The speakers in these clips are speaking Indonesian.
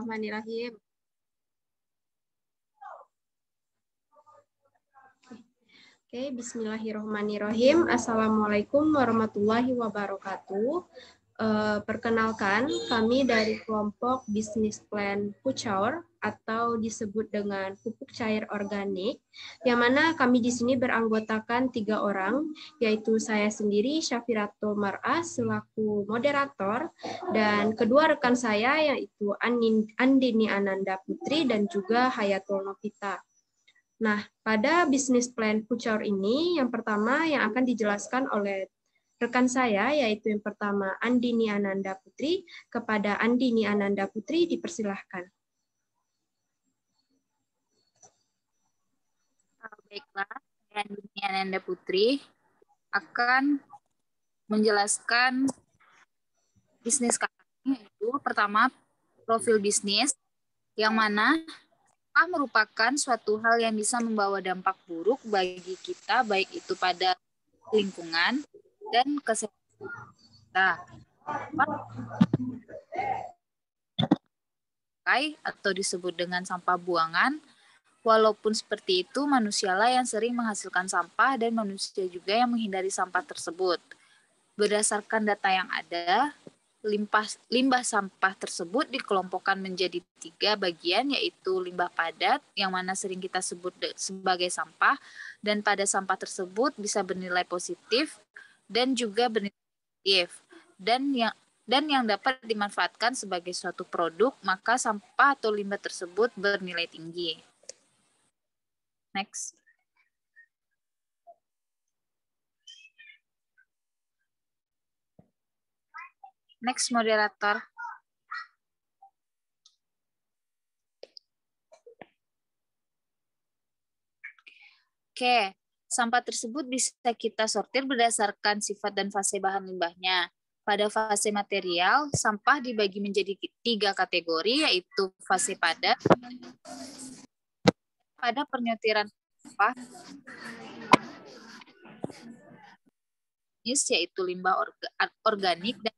Bismillahirrahmanirrahim. Oke, Bismillahirrahmanirrahim. Assalamualaikum warahmatullahi wabarakatuh. Perkenalkan, kami dari kelompok Business Plan Pucaur atau disebut dengan pupuk cair organik, yang mana kami di sini beranggotakan 3 orang, yaitu saya sendiri, Syafiratul Mar'ah, selaku moderator, dan kedua rekan saya, yaitu Andini Ananda Putri dan juga Hayatul Novita. Nah, pada bisnis plan Pucaur ini, yang pertama yang akan dijelaskan oleh rekan saya, yaitu yang pertama Andini Ananda Putri. Kepada Andini Ananda Putri, dipersilahkan. Baiklah, saya Andini Ananda Putri akan menjelaskan bisnis kami, yaitu pertama profil bisnis, yang mana merupakan suatu hal yang bisa membawa dampak buruk bagi kita, baik itu pada lingkungan dan kesehatan kita. Atau disebut dengan sampah buangan, walaupun seperti itu, manusialah yang sering menghasilkan sampah dan manusia juga yang menghindari sampah tersebut. Berdasarkan data yang ada, limbah sampah tersebut dikelompokkan menjadi 3 bagian, yaitu limbah padat, yang mana sering kita sebut sebagai sampah, dan pada sampah tersebut bisa bernilai positif dan juga bernilai negatif, dan yang dapat dimanfaatkan sebagai suatu produk, maka sampah atau limbah tersebut bernilai tinggi. Next. Next, moderator. Oke, sampah tersebut bisa kita sortir berdasarkan sifat dan fase bahan limbahnya. Pada fase material, sampah dibagi menjadi 3 kategori, yaitu fase padat. Pada penyortiran sampah, yaitu limbah organik dan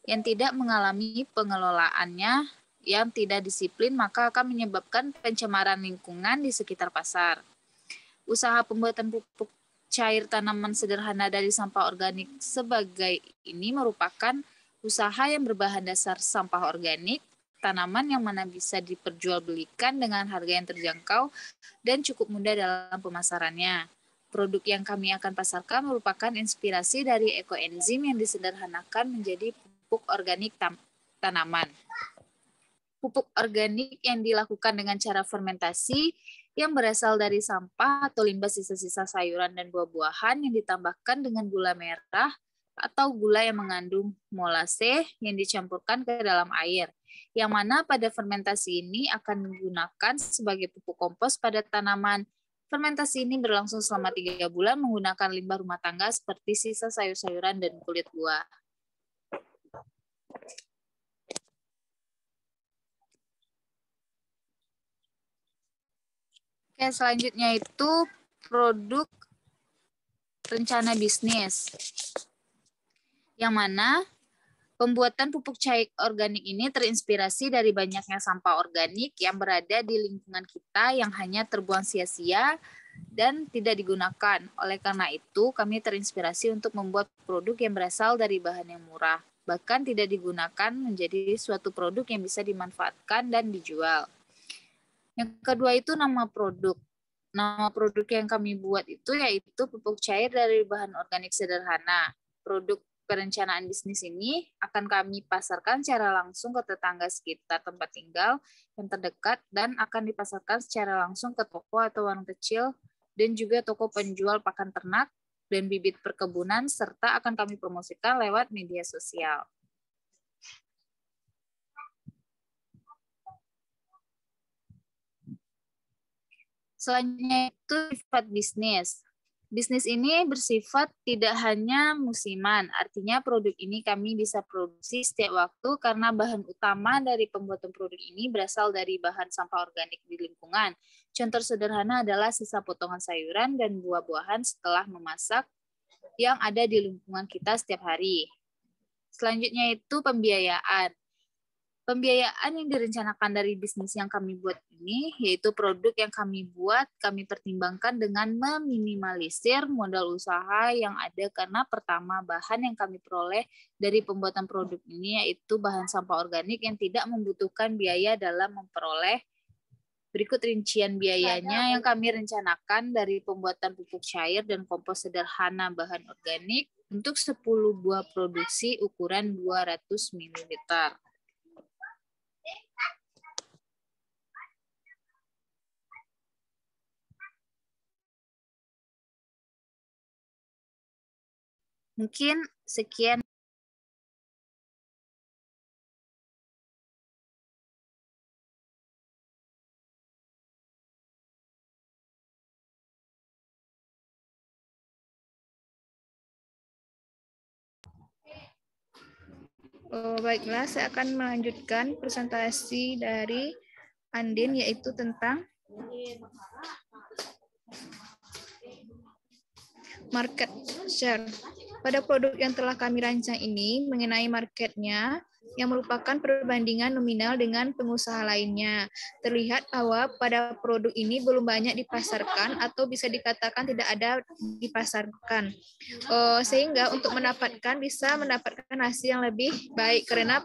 yang tidak mengalami pengelolaannya yang tidak disiplin, maka akan menyebabkan pencemaran lingkungan di sekitar pasar. Usaha pembuatan pupuk cair tanaman sederhana dari sampah organik sebagai ini merupakan usaha yang berbahan dasar sampah organik, tanaman yang mana bisa diperjualbelikan dengan harga yang terjangkau dan cukup mudah dalam pemasarannya. Produk yang kami akan pasarkan merupakan inspirasi dari ekoenzim yang disederhanakan menjadi pupuk organik tanaman. Pupuk organik yang dilakukan dengan cara fermentasi yang berasal dari sampah atau limbah sisa-sisa sayuran dan buah-buahan yang ditambahkan dengan gula merah atau gula yang mengandung molase yang dicampurkan ke dalam air, yang mana pada fermentasi ini akan digunakan sebagai pupuk kompos pada tanaman. Fermentasi ini berlangsung selama 3 bulan menggunakan limbah rumah tangga seperti sisa sayur-sayuran dan kulit buah. Oke, selanjutnya itu produk rencana bisnis. Yang mana pembuatan pupuk cair organik ini terinspirasi dari banyaknya sampah organik yang berada di lingkungan kita yang hanya terbuang sia-sia dan tidak digunakan. Oleh karena itu, kami terinspirasi untuk membuat produk yang berasal dari bahan yang murah, bahkan tidak digunakan menjadi suatu produk yang bisa dimanfaatkan dan dijual. Yang kedua itu nama produk. Nama produk yang kami buat itu yaitu pupuk cair dari bahan organik sederhana. Produk perencanaan bisnis ini akan kami pasarkan secara langsung ke tetangga sekitar tempat tinggal yang terdekat dan akan dipasarkan secara langsung ke toko atau warung kecil dan juga toko penjual pakan ternak dan bibit perkebunan, serta akan kami promosikan lewat media sosial. Selanjutnya itu sifat bisnis. Bisnis ini bersifat tidak hanya musiman, artinya produk ini kami bisa produksi setiap waktu karena bahan utama dari pembuatan produk ini berasal dari bahan sampah organik di lingkungan. Contoh sederhana adalah sisa potongan sayuran dan buah-buahan setelah memasak yang ada di lingkungan kita setiap hari. Selanjutnya itu pembiayaan. Pembiayaan yang direncanakan dari bisnis yang kami buat ini, yaitu produk yang kami buat, kami pertimbangkan dengan meminimalisir modal usaha yang ada karena pertama, bahan yang kami peroleh dari pembuatan produk ini yaitu bahan sampah organik yang tidak membutuhkan biaya dalam memperoleh. Berikut rincian biayanya yang kami rencanakan dari pembuatan pupuk cair dan kompos sederhana bahan organik untuk 10 buah produksi ukuran 200 ml. Mungkin sekian. Baiklah, saya akan melanjutkan presentasi dari Andin, yaitu tentang market share. Pada produk yang telah kami rancang ini mengenai marketnya, yang merupakan perbandingan nominal dengan pengusaha lainnya. Terlihat bahwa pada produk ini belum banyak dipasarkan atau bisa dikatakan tidak ada dipasarkan. Sehingga untuk bisa mendapatkan hasil yang lebih baik karena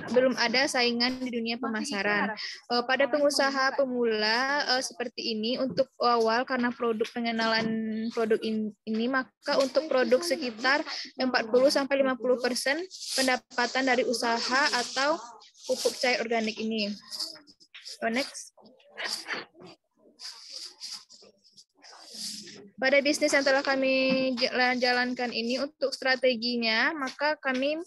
belum ada saingan di dunia pemasaran. Pada pengusaha pemula seperti ini untuk awal karena pengenalan produk ini, maka untuk produk sekitar 40-50% pendapatan dari usaha atau pupuk cair organik ini. Next. Pada bisnis yang telah kami jalankan ini untuk strateginya, maka kami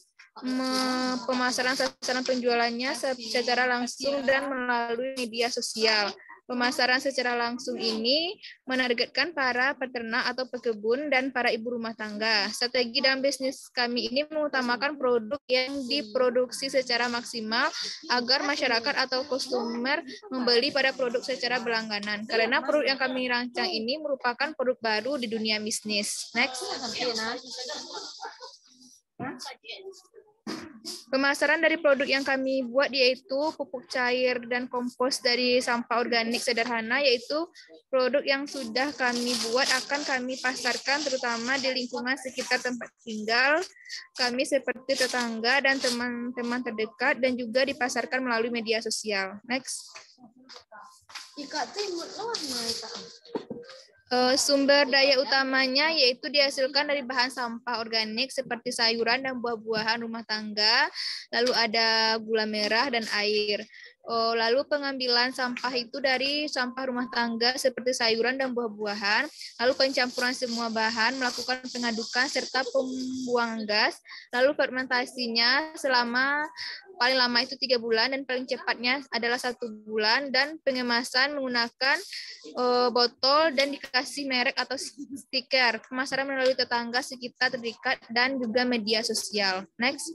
pemasaran sasaran penjualannya secara langsung dan melalui media sosial. Pemasaran secara langsung ini menargetkan para peternak atau pekebun dan para ibu rumah tangga. Strategi dalam bisnis kami ini mengutamakan produk yang diproduksi secara maksimal agar masyarakat atau customer membeli pada produk secara berlangganan. Karena produk yang kami rancang ini merupakan produk baru di dunia bisnis. Next. Pemasaran dari produk yang kami buat yaitu pupuk cair dan kompos dari sampah organik sederhana, yaitu produk yang sudah kami buat akan kami pasarkan terutama di lingkungan sekitar tempat tinggal kami seperti tetangga dan teman-teman terdekat dan juga dipasarkan melalui media sosial. Next. Sumber daya utamanya yaitu dihasilkan dari bahan sampah organik seperti sayuran dan buah-buahan rumah tangga, lalu ada gula merah dan air. Lalu pengambilan sampah itu dari sampah rumah tangga seperti sayuran dan buah-buahan, lalu pencampuran semua bahan, melakukan pengadukan serta pembuangan gas, lalu fermentasinya selama paling lama itu 3 bulan dan paling cepatnya adalah 1 bulan, dan pengemasan menggunakan botol dan dikasih merek atau stiker. Pemasaran melalui tetangga sekitar terdekat dan juga media sosial. Next.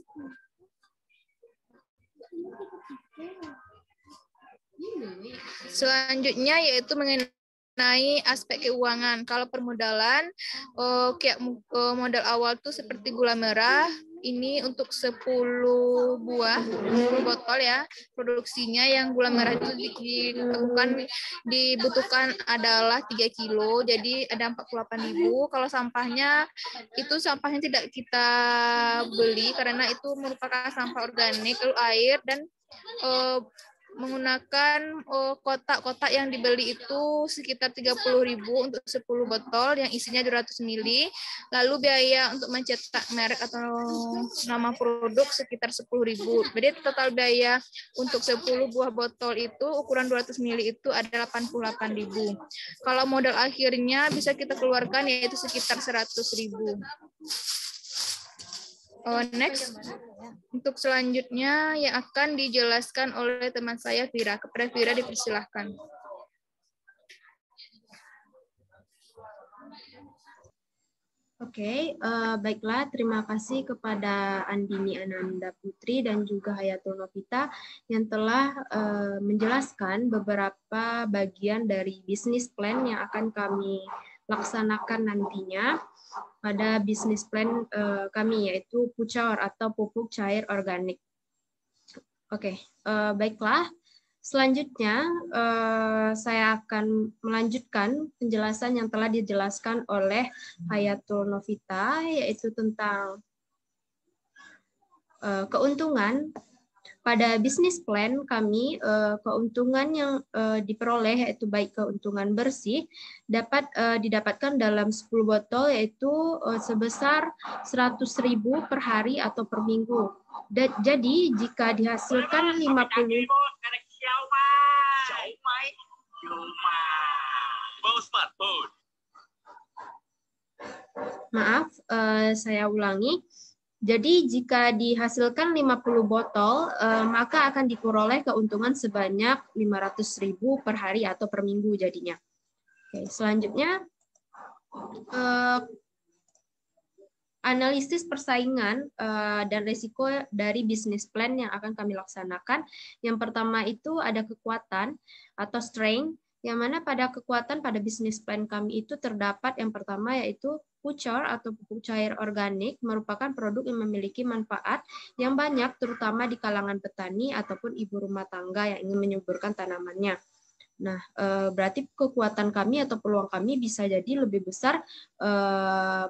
Selanjutnya yaitu mengenai aspek keuangan. Kalau permodalan, modal awal tuh seperti gula merah, ini untuk 10 botol ya produksinya, yang gula merah itu dibutuhkan adalah 3 kilo, jadi ada 48.000. Kalau sampahnya tidak kita beli karena itu merupakan sampah organik. Lalu air dan menggunakan kotak-kotak yang dibeli itu sekitar 30.000 untuk 10 botol yang isinya 200 ml. Lalu biaya untuk mencetak merek atau nama produk sekitar 10.000. Jadi total biaya untuk 10 buah botol itu ukuran 200 ml itu ada 88.000. Kalau modal akhirnya bisa kita keluarkan yaitu sekitar 100.000. Next, untuk selanjutnya yang akan dijelaskan oleh teman saya Vira. Kepada Vira dipersilahkan. Oke, baiklah. Terima kasih kepada Andini Ananda Putri dan juga Hayatul Novita yang telah menjelaskan beberapa bagian dari bisnis plan yang akan kami laksanakan nantinya pada bisnis plan kami, yaitu PUCOR atau pupuk cair organik. Oke, baiklah. Selanjutnya, saya akan melanjutkan penjelasan yang telah dijelaskan oleh Hayatul Novita, yaitu tentang keuntungan. Pada bisnis plan kami, keuntungan yang diperoleh yaitu baik keuntungan bersih dapat didapatkan dalam 10 botol, yaitu sebesar 100.000 per hari atau per minggu. Jadi jika dihasilkan 50 Maaf, saya ulangi. Jadi jika dihasilkan 50 botol, maka akan diperoleh keuntungan sebanyak 500.000 per hari atau per minggu jadinya. Oke, selanjutnya analisis persaingan dan risiko dari bisnis plan yang akan kami laksanakan. Yang pertama itu ada kekuatan atau strength, yang mana pada kekuatan pada bisnis plan kami itu terdapat yang pertama yaitu PUCOR atau pupuk cair organik, merupakan produk yang memiliki manfaat yang banyak terutama di kalangan petani ataupun ibu rumah tangga yang ingin menyuburkan tanamannya. Nah, berarti kekuatan kami atau peluang kami bisa jadi lebih besar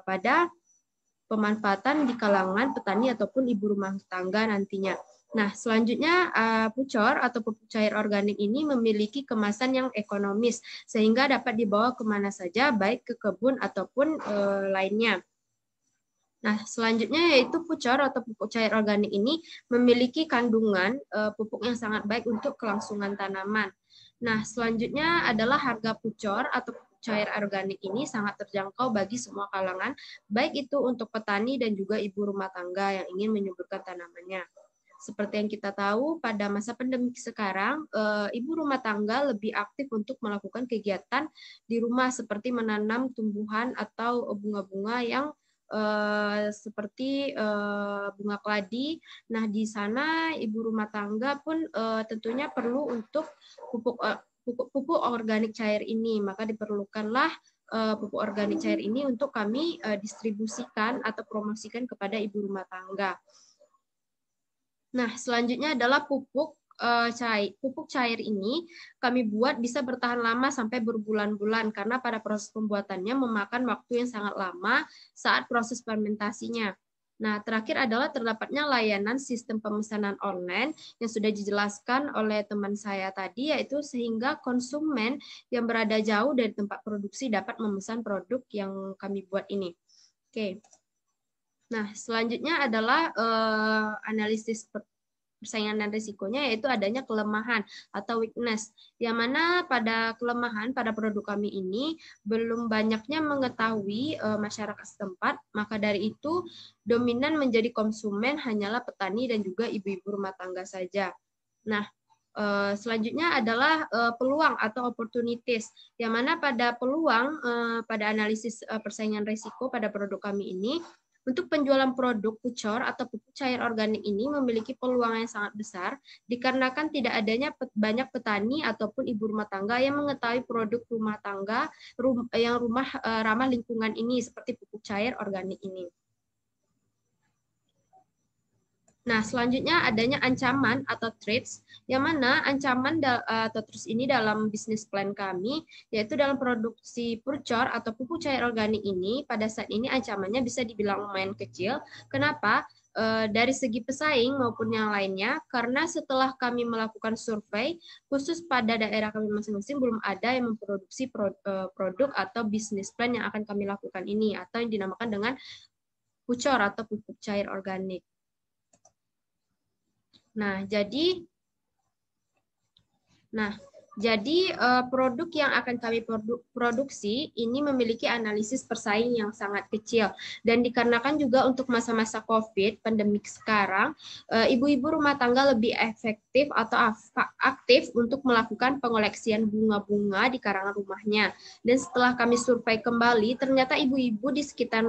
pada pemanfaatan di kalangan petani ataupun ibu rumah tangga nantinya. Nah, selanjutnya PUCOR atau pupuk cair organik ini memiliki kemasan yang ekonomis sehingga dapat dibawa kemana saja, baik ke kebun ataupun lainnya. Nah, selanjutnya yaitu PUCOR atau pupuk cair organik ini memiliki kandungan pupuk yang sangat baik untuk kelangsungan tanaman. Nah, selanjutnya adalah harga PUCOR atau cair organik ini sangat terjangkau bagi semua kalangan, baik itu untuk petani dan juga ibu rumah tangga yang ingin menyuburkan tanamannya. Seperti yang kita tahu, pada masa pandemi sekarang, ibu rumah tangga lebih aktif untuk melakukan kegiatan di rumah seperti menanam tumbuhan atau bunga-bunga yang seperti bunga keladi. Nah, di sana ibu rumah tangga pun tentunya perlu untuk pupuk organik cair ini, maka diperlukanlah pupuk organik cair ini untuk kami distribusikan atau promosikan kepada ibu rumah tangga. Nah, selanjutnya adalah pupuk cair. Pupuk cair ini kami buat bisa bertahan lama sampai berbulan-bulan karena pada proses pembuatannya memakan waktu yang sangat lama saat proses fermentasinya. Nah, terakhir adalah terdapatnya layanan sistem pemesanan online yang sudah dijelaskan oleh teman saya tadi, yaitu sehingga konsumen yang berada jauh dari tempat produksi dapat memesan produk yang kami buat ini. Oke. Nah, selanjutnya adalah analisis persaingan dan risikonya, yaitu adanya kelemahan atau weakness, yang mana pada kelemahan pada produk kami ini belum banyaknya mengetahui masyarakat setempat, maka dari itu dominan menjadi konsumen hanyalah petani dan juga ibu-ibu rumah tangga saja. Nah, selanjutnya adalah peluang atau opportunities, yang mana pada peluang pada analisis persaingan risiko pada produk kami ini, untuk penjualan produk PUCOR atau pupuk cair organik ini memiliki peluang yang sangat besar dikarenakan tidak adanya banyak petani ataupun ibu rumah tangga yang mengetahui produk rumah tangga yang ramah lingkungan ini seperti pupuk cair organik ini. Nah, selanjutnya adanya ancaman atau threats, yang mana ancaman atau threats ini dalam bisnis plan kami, yaitu dalam produksi PUCOR atau pupuk cair organik ini, pada saat ini ancamannya bisa dibilang lumayan kecil. Kenapa? Dari segi pesaing maupun yang lainnya, karena setelah kami melakukan survei, khusus pada daerah kami masing-masing belum ada yang memproduksi produk atau bisnis plan yang akan kami lakukan ini, atau yang dinamakan dengan PUCOR atau pupuk cair organik. Nah, Jadi produk yang akan kami produksi ini memiliki analisis persaing yang sangat kecil, dan dikarenakan juga untuk masa-masa COVID pandemik sekarang, ibu-ibu rumah tangga lebih efektif atau aktif untuk melakukan pengoleksian bunga-bunga di karangan rumahnya. Dan setelah kami survei kembali, ternyata ibu-ibu di sekitar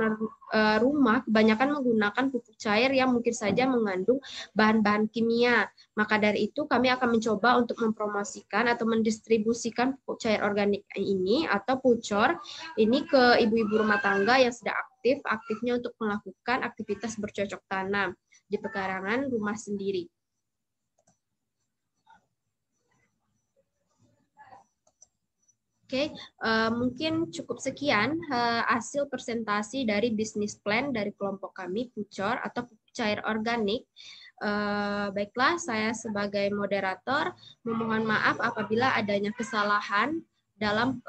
rumah kebanyakan menggunakan pupuk cair yang mungkin saja mengandung bahan-bahan kimia. Maka dari itu kami akan mencoba untuk mempromosikan atau mendistribusikan pupuk cair organik ini atau pucor ini ke ibu-ibu rumah tangga yang sudah aktifnya untuk melakukan aktivitas bercocok tanam di pekarangan rumah sendiri. Oke, mungkin cukup sekian hasil presentasi dari bisnis plan dari kelompok kami, pucor atau pupuk cair organik. Baiklah, saya sebagai moderator memohon maaf apabila adanya kesalahan dalam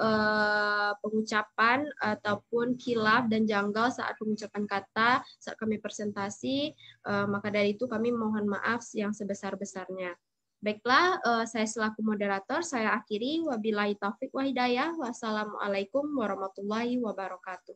pengucapan ataupun khilaf dan janggal saat pengucapan kata saat kami presentasi, maka dari itu kami mohon maaf yang sebesar-besarnya. Baiklah, saya selaku moderator, saya akhiri. Wabillahi taufik wa hidayah. Wassalamualaikum warahmatullahi wabarakatuh.